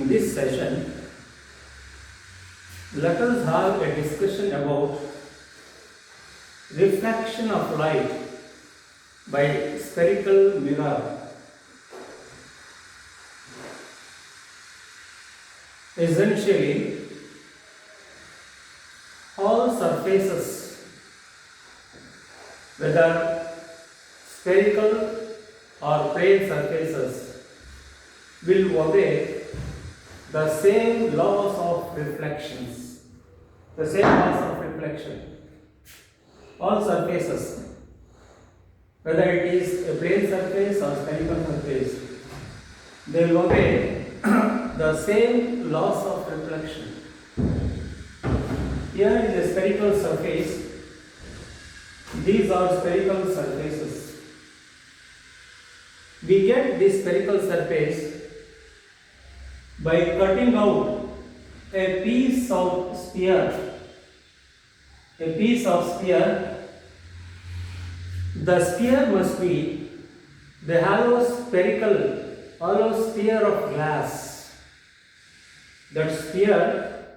In this session, let us have a discussion about reflection of light by spherical mirror. Essentially, all surfaces, whether spherical or plane surfaces, will obey the same laws of reflections. The same laws of reflection. All surfaces, whether it is a plane surface or spherical surface, they will obey the same laws of reflection. Here is a spherical surface. These are spherical surfaces. We get this spherical surface by cutting out a piece of sphere. A piece of sphere. The sphere must be the hollow sphere of glass. That sphere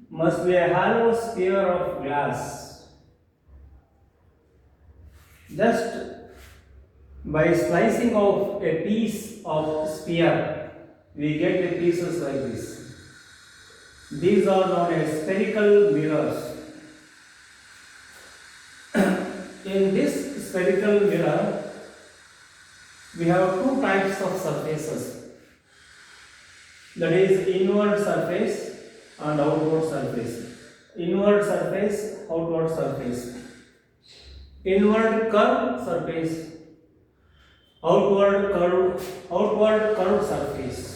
must be a hollow sphere of glass. Just by slicing off a piece of sphere, we get the pieces like this. These are known as spherical mirrors. In this spherical mirror, we have two types of surfaces. That is inward surface and outward surface. Inward surface, outward surface. Inward curved surface, outward curved surface.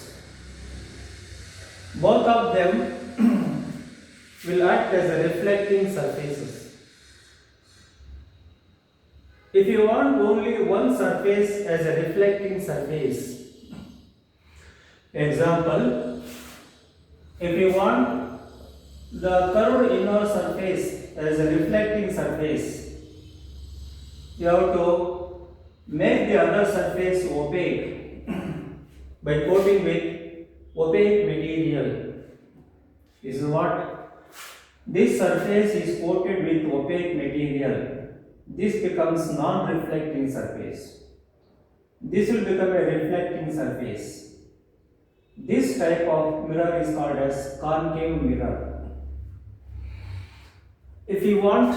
Both of them will act as a reflecting surfaces. If you want only one surface as a reflecting surface, example, if you want the curved inner surface as a reflecting surface, you have to make the other surface opaque by coating with opaque material. This is what? This surface is coated with opaque material. This becomes non-reflecting surface. This will become a reflecting surface. This type of mirror is called as concave mirror. If you want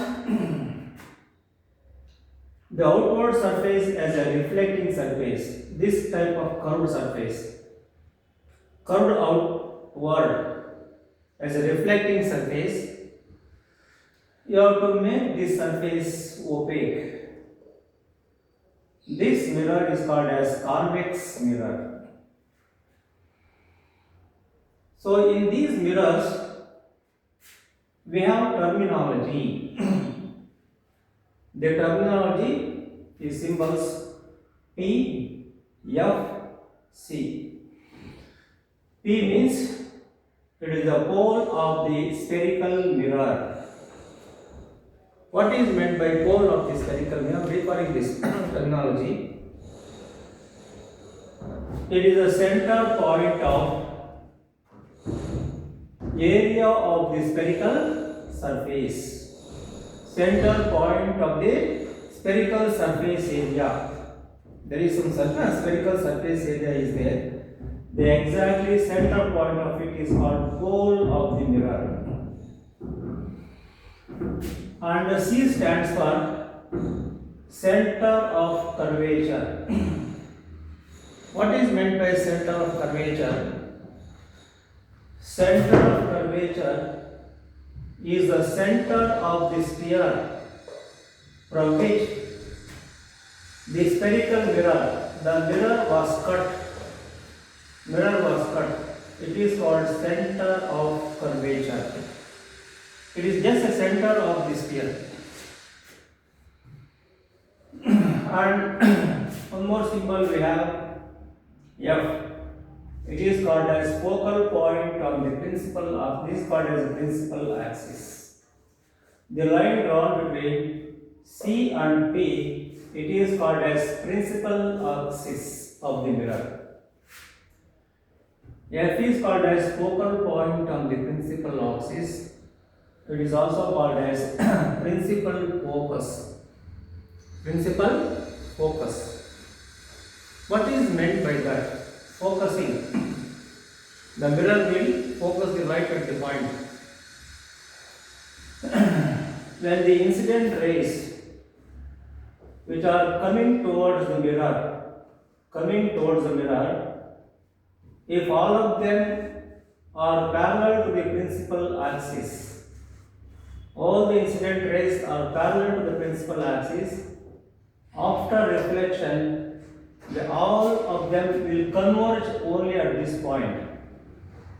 the outward surface as a reflecting surface, this type of curved surface, curved outward as a reflecting surface, you have to make this surface opaque. This mirror is called as convex mirror. So in these mirrors, we have terminology. The terminology is symbols P, F, C. P means it is the pole of the spherical mirror. What is meant by pole of the spherical mirror? Referring this terminology, it is the center point of area of the spherical surface. Center point of the spherical surface area. There is some spherical surface area is there. The exactly center point of it is called pole of the mirror. And C stands for center of curvature. What is meant by center of curvature? Center of curvature is the center of the sphere from which the spherical mirror, the mirror was cut. It is called center of curvature. It is just a center of the sphere. And one more symbol we have F. It is called as focal point on the principal of this, called as the principal axis. The line drawn between C and P, it is called as principal axis of the mirror. F is called as focal point on the principal axis. It is also called as principal focus. Principal focus. What is meant by that? Focusing. The mirror will focus the light at the point. When the incident rays which are coming towards the mirror, if all of them are parallel to the principal axis, all the incident rays are parallel to the principal axis, after reflection, all of them will converge only at this point.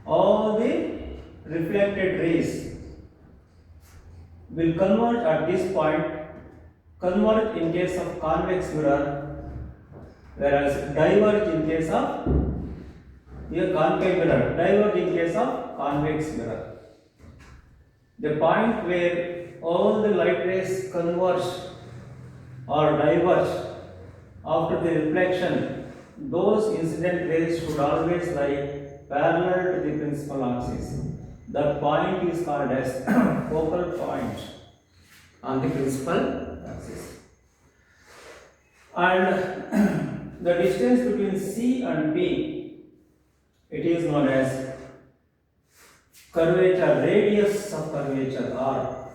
All the reflected rays will converge at this point, converge in case of convex mirror, whereas diverge in case of concave mirror, diverge in case of convex mirror. The point where all the light rays converge or diverge after the reflection, those incident rays should always lie parallel to the principal axis. That point is called as focal point on the principal axis. And the distance between C and P, it is known as curvature, radius of curvature, R.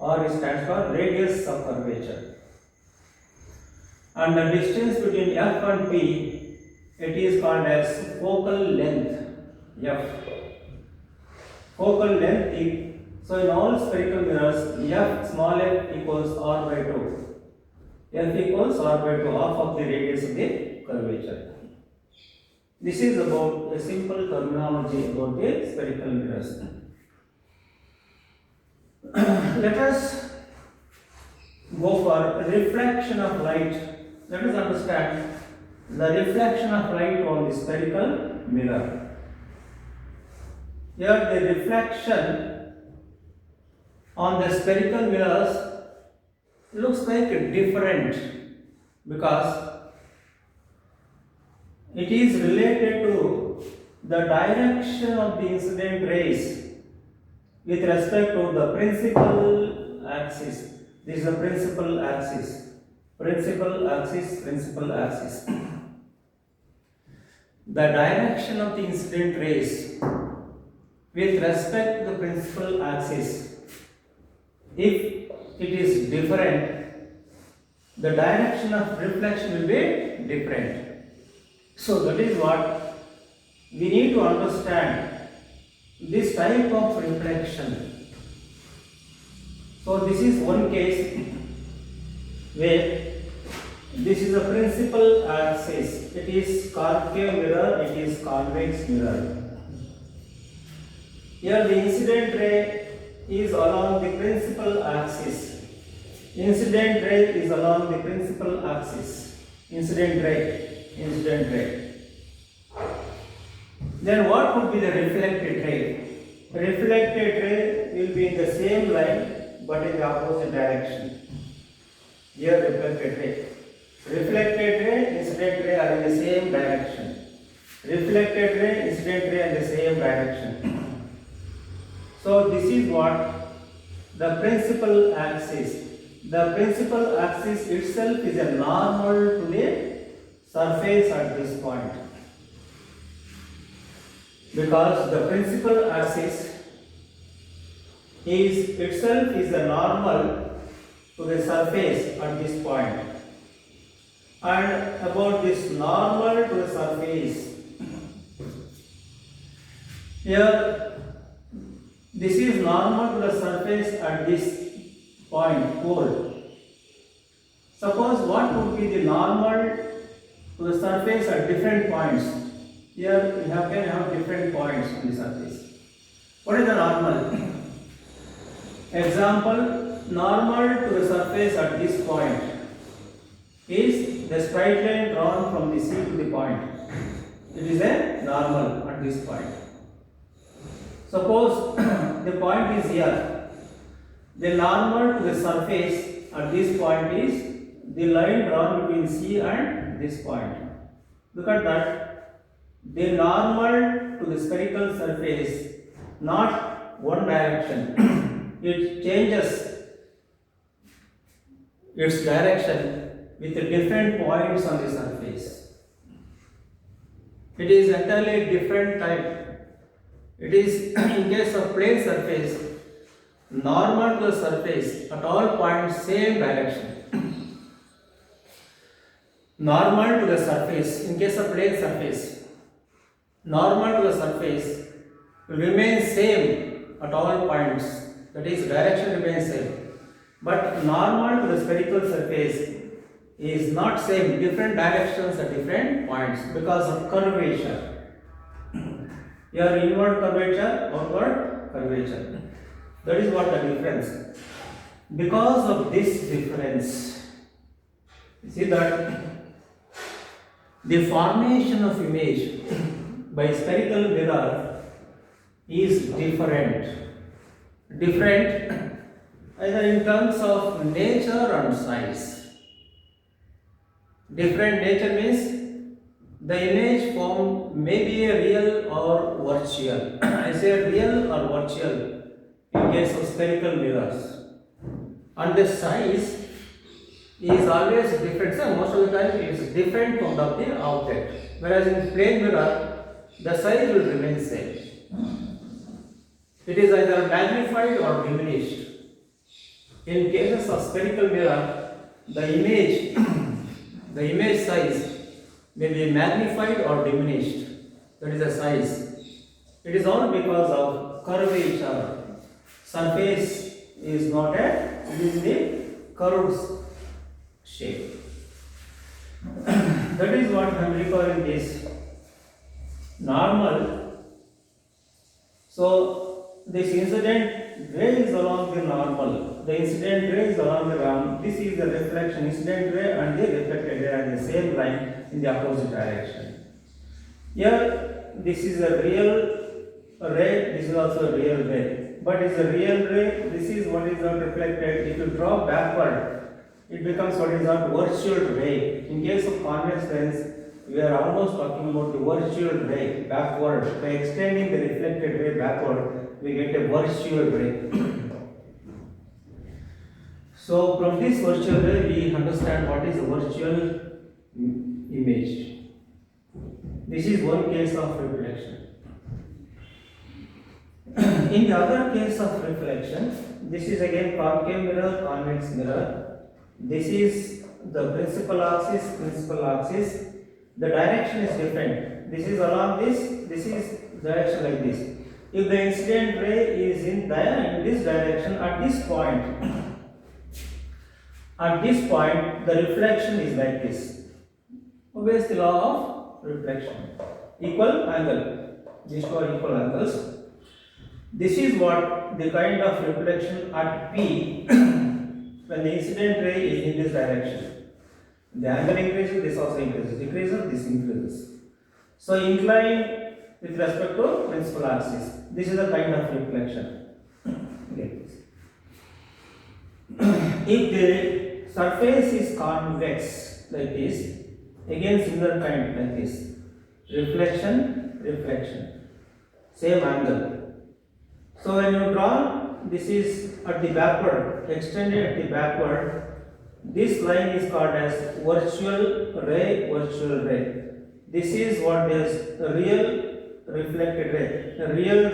R stands for radius of curvature. And the distance between F and P, it is called as focal length, F. Focal length, so in all spherical mirrors, F small f equals R by 2. F equals R by 2, half of the radius of the curvature. This is about a simple terminology about the spherical mirrors. Let us go for refraction of light. Let us understand the reflection of light on the spherical mirror. Here the reflection on the spherical mirrors looks like different because it is related to the direction of the incident rays with respect to the principal axis. This is the principal axis. Principal axis. The direction of the incident rays with respect to the principal axis, if it is different, the direction of reflection will be different. So that is what we need to understand, this type of reflection. So this is one case where this is a principal axis. It is concave mirror, it is convex mirror. Here the incident ray is along the principal axis. Incident ray is along the principal axis. Incident ray. Then what would be the reflected ray? Reflected ray will be in the same line but in the opposite direction. Here reflected ray. Reflected ray, incident ray are in the same direction. Reflected ray, incident ray are in the same direction. So this is what the principal axis. The principal axis itself is a normal to the surface at this point. Because the principal axis is itself is a normal to the surface at this point. And about this normal to the surface, here this is normal to the surface at this point, pole. Suppose what would be the normal to the surface at different points? Here we can have different points on the surface. What is the normal? Example, normal to the surface at this point is the straight line drawn from the C to the point. It is a normal at this point. Suppose the point is here. The normal to the surface at this point is the line drawn between C and this point. Look at that. the normal to the spherical surface, not one direction. It changes its direction with different points on the surface. It is entirely different type. It is in case of plane surface, normal to the surface at all points same direction. Normal to the surface in case of plane surface, normal to the surface will remain same at all points. That is, direction remains same. But normal to the spherical surface is not same, different directions at different points because of curvature. Your inward curvature, outward curvature. That is what the difference. Because of this difference, you see that the formation of image by spherical mirror is different. Different either in terms of nature and size. Different nature means the image formed may be a real or virtual. I say real or virtual in case of spherical mirrors. And the size is always different. So most of the time it is different from the object. Whereas in plane mirror, the size will remain same. It is either magnified or diminished. In cases of spherical mirror, the image size may be magnified or diminished. That is the size. It is all because of curvature. Surface is not a, it is the curved shape. That is what I am referring this normal. So this incident ray is along the normal. The incident ray is along the normal. This is the reflection. Incident ray and the reflected ray are the same line in the opposite direction. Here, this is a real ray. This is also a real ray. But it's a real ray. This is what is not reflected. If you draw backward, it becomes what is not virtual ray. In case of convex lens, we are almost talking about the virtual ray backward. By extending the reflected ray backward, we get a virtual ray. So from this virtual ray, we understand what is a virtual image. This is one case of reflection. In the other case of reflection, this is again concave mirror, convex mirror. This is the principal axis. The direction is different. This is along this is direction like this. If the incident ray is in this direction at this point, the reflection is like this. Obeys the law of reflection. Equal angle. These two are equal angles. This is what the kind of reflection at P when the incident ray is in this direction. The angle increases, this also increases, decreases, this increases. So incline with respect to principal axis. This is a kind of reflection. Okay. If the surface is convex like this, again similar kind like this. Reflection, same angle. So when you draw, this is at the backward, extended at the backward. This line is called as virtual ray. This is what is real reflected ray. Real.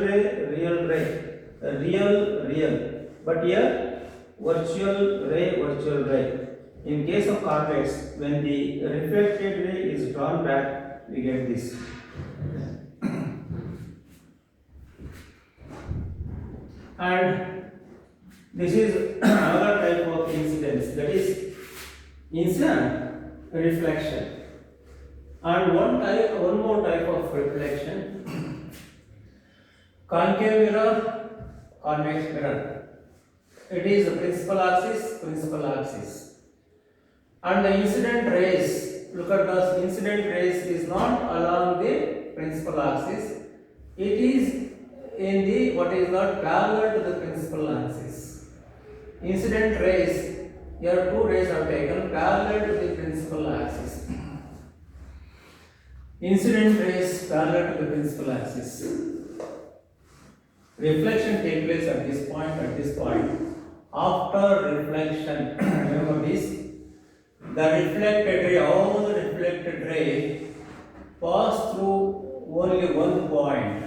But here virtual ray. In case of convex, when the reflected ray is drawn back, we get this. And this is another type of incidence, that is incident reflection. And one more type of reflection, concave mirror, convex mirror. It is the principal axis. And the incident rays, look at the incident rays is not along the principal axis. It is in the what is not parallel to the principal axis. Incident rays, here two rays are taken parallel to the principal axis. Incident rays parallel to the principal axis. Reflection takes place at this point. After reflection, remember this, the reflected ray, all the reflected ray pass through only one point.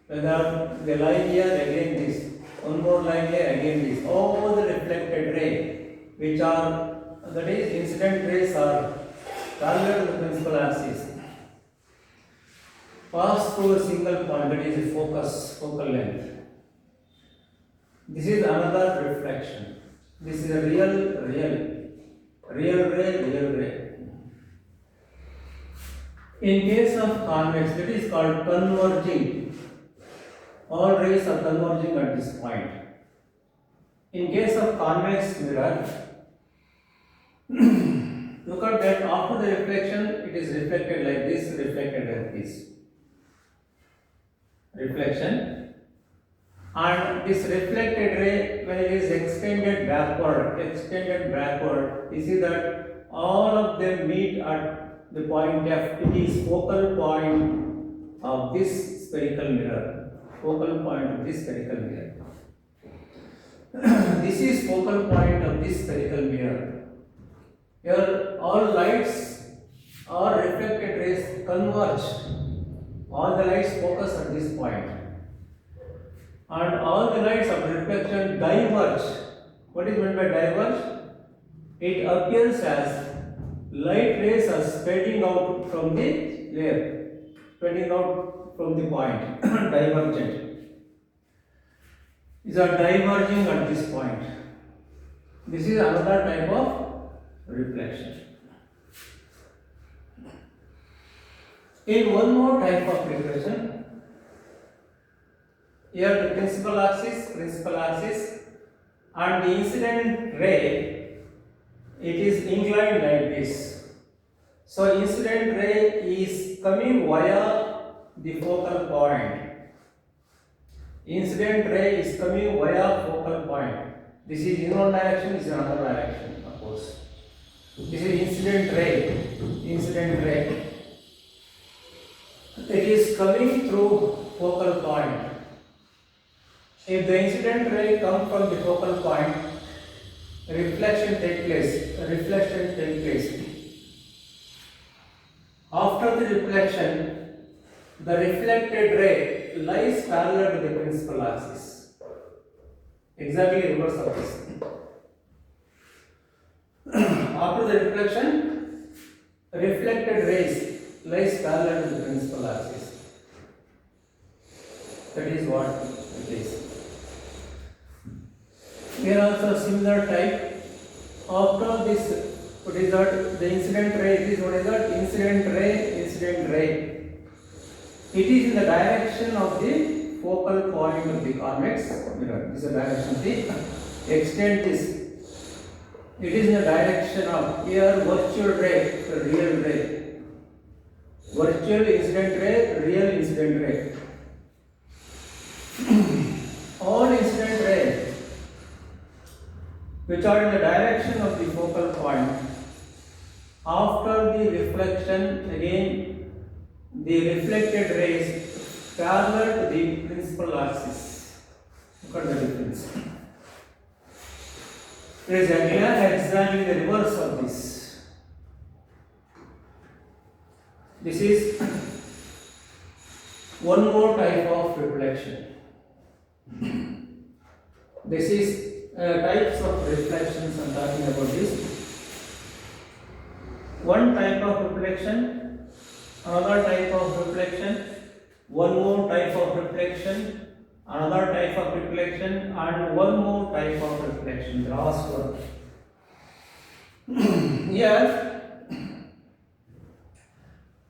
Whether the line here, again this, one more line here, again this. All the reflected ray, which are, that is, incident rays are parallel to the principal axis, pass through a single point, that is a focal length. This is another reflection. This is a real ray. In case of convex, that is called converging. All rays are converging at this point. In case of convex mirror, look at that, after the reflection, it is reflected like this, reflected like this. Reflection. And this reflected ray, when it is extended backward, you see that all of them meet at the point F. It is focal point of this spherical mirror. This is focal point of this spherical mirror. Here all lights or reflected rays converge. All the lights focus at this point. And all the lights of reflection diverge. What is meant by diverge? It appears as light rays are spreading out from the layer, spreading out from the point, divergent. These are diverging at this point. This is another type of reflection. In one more type of reflection, here the principal axis, and the incident ray, it is inclined like this. So incident ray is coming via the focal point. Incident ray is coming via focal point. This is in one direction, this is another direction, of course. This is incident ray. It is coming through focal point. If the incident ray comes from the focal point, reflection takes place. After the reflection, the reflected ray lies parallel to the principal axis. Exactly reverse of this. After the reflection, reflected rays lies parallel to the principal axis. That is what it is. Here also similar type. After this, what is that? The incident ray. It is what is that? Incident ray. It is in the direction of the focal point of the convex mirror. This is the direction of the extend this. It is in the direction of here virtual ray, the real ray. Virtual incident ray, real incident ray. All incident rays which are in the direction of the focal point, after the reflection, again the reflected rays parallel to the principal axis. Look at the difference. It is exactly the reverse of this. This is one more type of reflection. This is types of reflections I am talking about this. One type of reflection, another type of reflection, one more type of reflection, another type of reflection, and one more type of reflection, the last one. Here,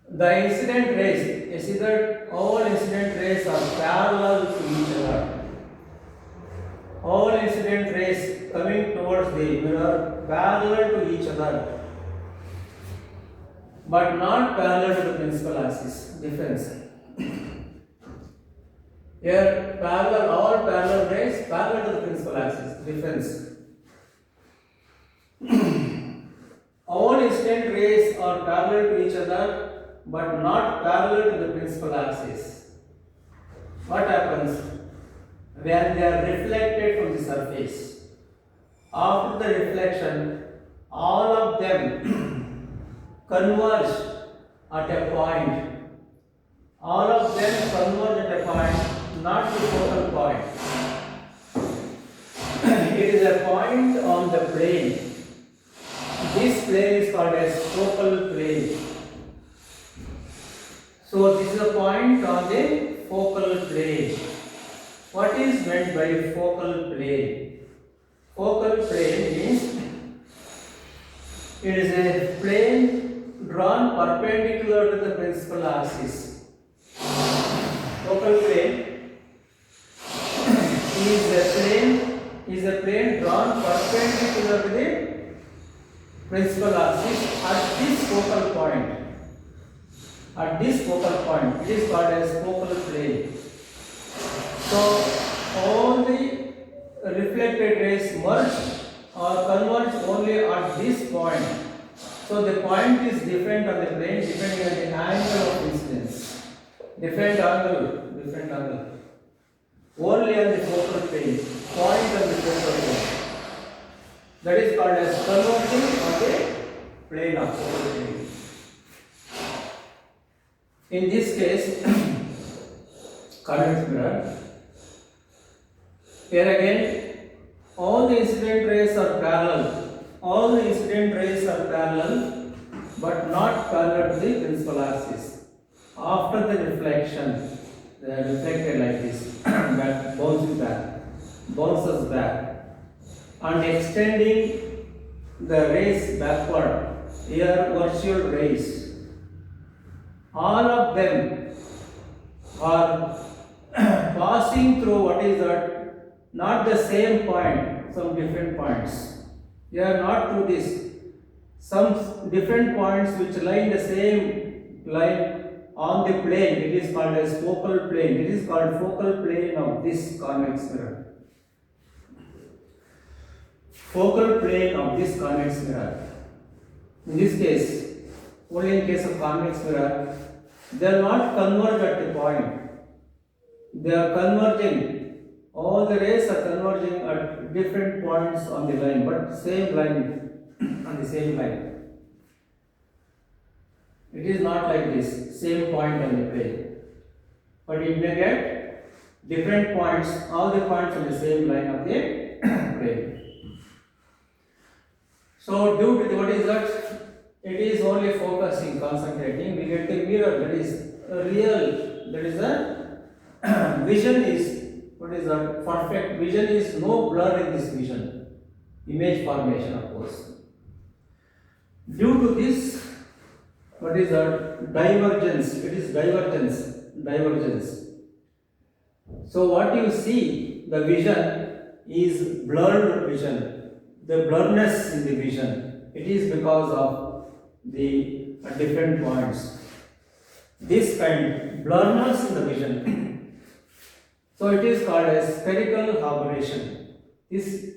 the incident rays, you see that all incident rays are parallel to each other. All incident rays coming towards the mirror parallel to each other, but not parallel to the principal axis. Difference. Here all parallel rays parallel to the principal axis. Difference. All incident rays are parallel to each other, but not parallel to the principal axis. What happens when they are reflected from the surface? After the reflection, all of them converge at a point. All of them converge at a point, not the focal point. It is a point on the plane. This plane is called as focal plane. So this is a point on the focal plane. What is meant by focal plane? Focal plane means it is a plane drawn perpendicular to the principal axis. Focal plane is a plane drawn perpendicular to the principal axis at this focal point. At this focal point, it is called as focal plane. So all the reflected rays merge or converge only at this point. So the point is different on the plane depending on the angle of incidence. Different angle. Only on the focal plane, point on the focal plane. That is called as converging on the plane of focal plane. In this case, convex mirror. Here again, all the incident rays are parallel. All the incident rays are parallel, but not parallel to the principal axis. After the reflection, they are reflected like this, back, bounces back, and extending the rays backward. Here, virtual rays. All of them are passing through what is that? Not the same point, some different points. They are not through this. Some different points which lie in the same line on the plane, it is called as focal plane. It is called focal plane of this convex mirror. Focal plane of this convex mirror. In this case, only in case of convex mirror, they are not converged at the point. They are converging. All the rays are converging at different points on the line, but same line, on the same line. It is not like this, same point on the plane. But it may get different points, all the points on the same line of the plane. So due to what is that? It is only focusing, concentrating. We get the mirror that is real, that is a vision is, what is that? Perfect vision is no blur in this vision. Image formation, of course. Due to this, what is that? Divergence. It is divergence. So what you see, the vision is blurred vision. The blurriness in the vision. It is because of the different points. This kind blurriness in the vision. So it is called as spherical aberration. This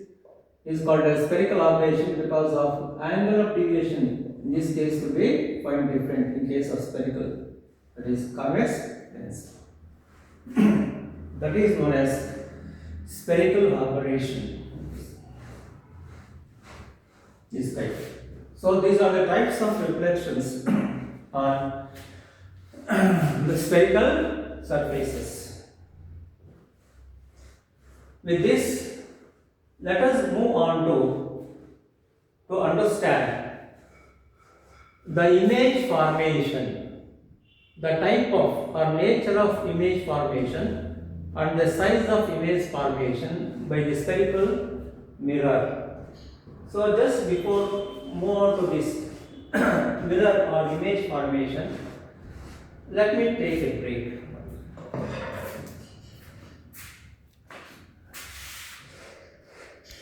is called as spherical aberration because of angle of deviation. In this case will be quite different in case of spherical. That is convex lens. That is known as spherical aberration. This type. So these are the types of reflections on the spherical surfaces. With this, let us move on to understand the image formation, the type of or nature of image formation and the size of image formation by the spherical mirror. So just before move on to this mirror or image formation, let me take a break.